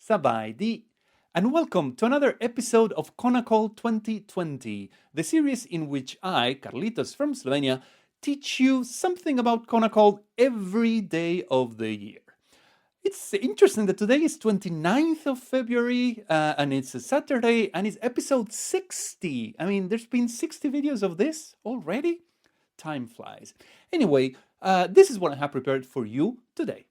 Sabaidi, and welcome to another episode of Konnakol 2020, the series in which I, Carlitos from Slovenia, teach you something about Konnakol every day of the year. It's interesting that today is 29th of February and it's a Saturday and it's episode 60. I mean, there's been 60 videos of this already. Time flies. Anyway, this is what I have prepared for you today.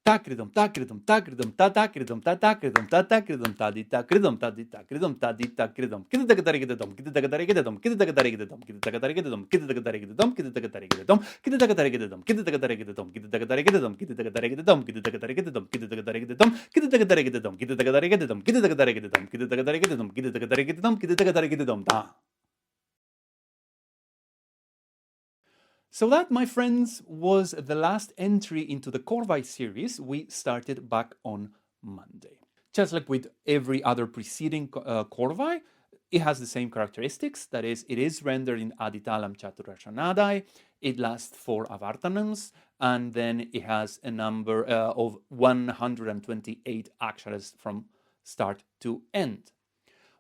Takridum, takridum, takridum, tatakridum, tatakridum, tatakridum, taditakridum, taditakridum, taditakridum, kidatagatarigadum, kidatagatarigadum, kidatagatarigadum, kidatagatarigadum, kidatagatarigadum, kidatagatarigadum, kidatagatarigadum, kidatagatarigadum, kidatagatarigadum, kidatagatarigadum, kidatagatarigadum, kidatagatarigadum, kidatagatarigadum, kidatagatarigadum, kidatagatarigadum, kidatagatarigadum, kidatagatarigadum, kidatagatarigadum, da. So that, my friends, was the last entry into the Korvai series we started back on Monday. Just like with every other preceding Korvai, it has the same characteristics. That is, it is rendered in Aditalam Chaturashanadai, it lasts 4 avartanams, and then it has a number of 128 aksharas from start to end.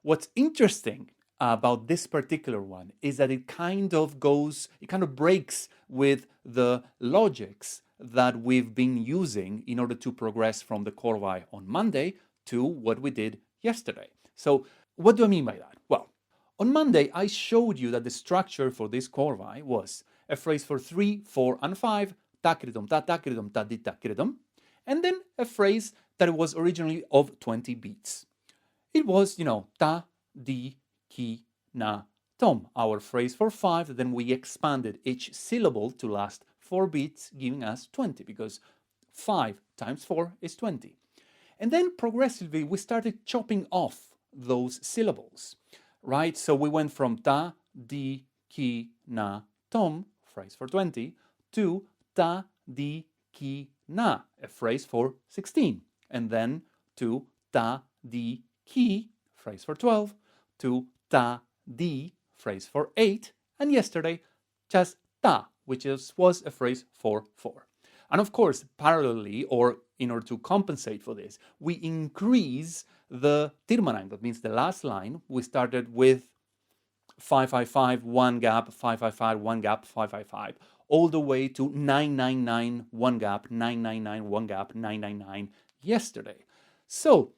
What's interesting about this particular one is that it kind of breaks with the logics that we've been using in order to progress from the Korvai on Monday to what we did yesterday. So what do I mean by that? Well, on Monday, I showed you that the structure for this Korvai was a phrase for 3, 4, and 5, takridum, ta takridum, ta di takridum, and then a phrase that was originally of 20 beats. It was, ta, di, ki, na, tom, our phrase for 5. Then we expanded each syllable to last 4 beats, giving us 20, because 5 times 4 is 20. And then progressively, we started chopping off those syllables, right? So we went from ta, di, ki, na, tom, phrase for 20, to ta, di, ki, na, a phrase for 16. And then to ta, di, ki, phrase for 12, to ta, di, phrase for 8, and yesterday, just ta, which was a phrase for 4. And of course, parallelly, or in order to compensate for this, we increase the tirmanam. That means the last line, we started with 555, 1 gap, 555, 1 gap, 555, all the way to 999, 1 gap, 999, 1 gap, 999 yesterday. So,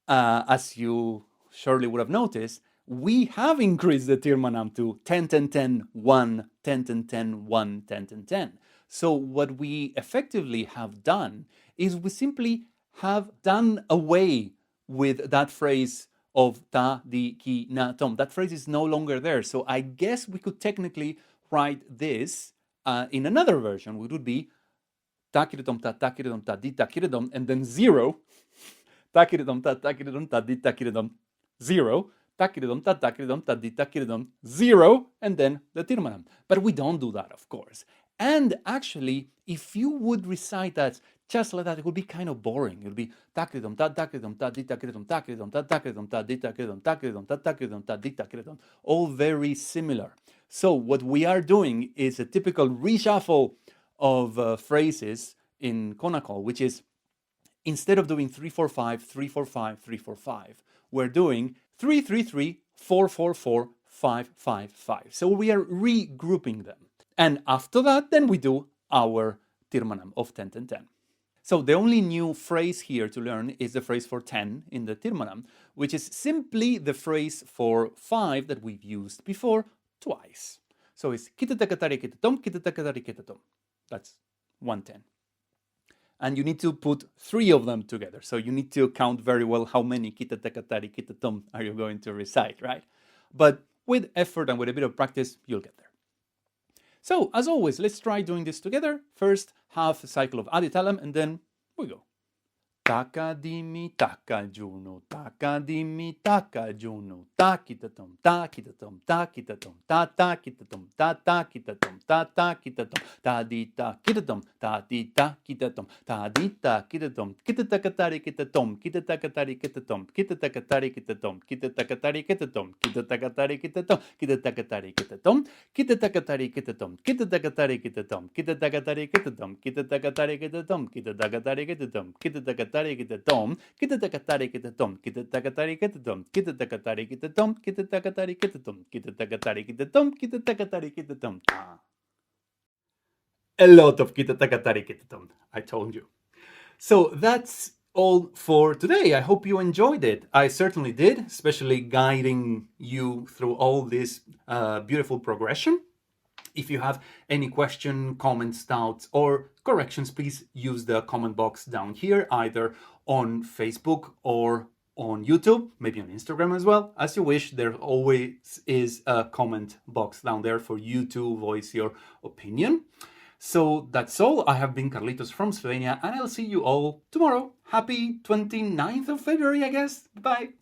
as you surely would have noticed, we have increased the tirmanam to 10, 10, 10, 1, 10, 10, 10, 1, 10, 10, 10. So what we effectively have done is we simply have done away with that phrase of ta, di, ki, na, tom. That phrase is no longer there. So I guess we could technically write this in another version, which would be takiridom, ta, takiridom, ta, di, takiridom, and then 0. Takiridom, ta, takiridom, ta, di, takiridom, 0. Takiridom, ta, takiridom, ta, di, takiridom, 0, and then the tirmanam. But we don't do that, of course. And actually, if you would recite that just like that, it would be kind of boring. It would be takiridom, ta, takiridom, ta, di, takiridom, takiridom, ta, takiridom, ta, di, takiridom, takiridom, ta, takiridom, ta, di, takiridom, all very similar. So what we are doing is a typical reshuffle of phrases in Konnakol, which is instead of doing 345, 345, 345, we're doing 333, 444, 555. So we are regrouping them. And after that, then we do our tirmanam of 10, 10, 10. So the only new phrase here to learn is the phrase for 10 in the tirmanam, which is simply the phrase for 5 that we've used before twice. So it's kitatakatari kitatom, kitatakatari kitatom. That's 110. And you need to put 3 of them together. So you need to count very well how many kitatakatari kitatom are you going to recite, right? But with effort and with a bit of practice, you'll get there. So, as always, let's try doing this together. First, half a cycle of aditalam, and then we go. Taka dimi taka juno, taka dimi taka juno, takitatum, takitatum, takitatum, ta takitatum, ta takitatum, ta takitatum, ta di takitatum, ta di takitatum, ta di takitatum, kitatakatari kitatum, kitatakatari kitatum, kitatakatari kitatum, kitatakatari kitatum, kitatakatari kitatum, kitatakatari kitatum, kitatakatari kitatum, kitatakatari kitatum, kitatakatari kitatum, kitatakatari kitatum, kitatakatari kitatum, kitatakatari kitatum, kitatakatari kitatum, kitatakatari kitatum, kitatakatari kitatum, kitatakatari kitatum, kitatakatari kitatum, kitatakatari kitatum. A lot of kitatakatari kitatum, I told you. So that's all for today. I hope you enjoyed it. I certainly did, especially guiding you through all this beautiful progression. If you have any question, comments, doubts, or corrections, please use the comment box down here, either on Facebook or on YouTube, maybe on Instagram as well, as you wish. There always is a comment box down there for you to voice your opinion. So that's all. I have been Carlitos from Slovenia, and I'll see you all tomorrow. Happy 29th of February, I guess. Bye.